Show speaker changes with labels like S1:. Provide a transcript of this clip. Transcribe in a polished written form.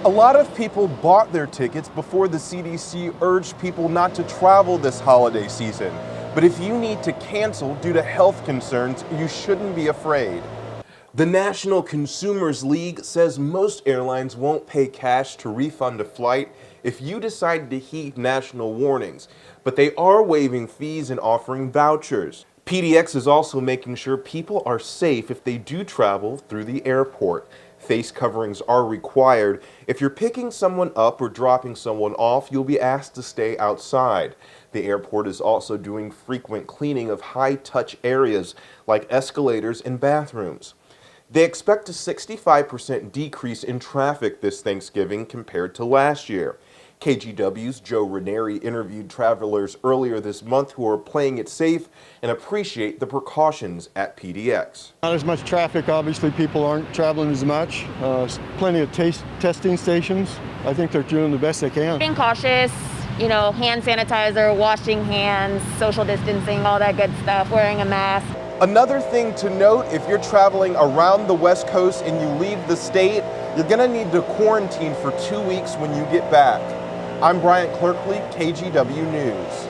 S1: A lot of people bought their tickets before the CDC urged people not to travel this holiday season. But if you need to cancel due to health concerns, you shouldn't be afraid. The National Consumers League says most airlines won't pay cash to refund a flight if you decide to heed national warnings, but they are waiving fees and offering vouchers. PDX is also making sure people are safe if they do travel through the airport. Face coverings are required. If you're picking someone up or dropping someone off, you'll be asked to stay outside. The airport is also doing frequent cleaning of high-touch areas like escalators and bathrooms. They expect a 65% decrease in traffic this Thanksgiving compared to last year. KGW's Joe Ranieri interviewed travelers earlier this month who are playing it safe and appreciate the precautions at PDX.
S2: Not as much traffic, obviously people aren't traveling as much. Plenty of testing stations. I think they're doing the best they can.
S3: Being cautious, hand sanitizer, washing hands, social distancing, all that good stuff, wearing a mask.
S1: Another thing to note, if you're traveling around the West Coast and you leave the state, you're going to need to quarantine for 2 weeks when you get back. I'm Bryant, Clerkley, KGW News.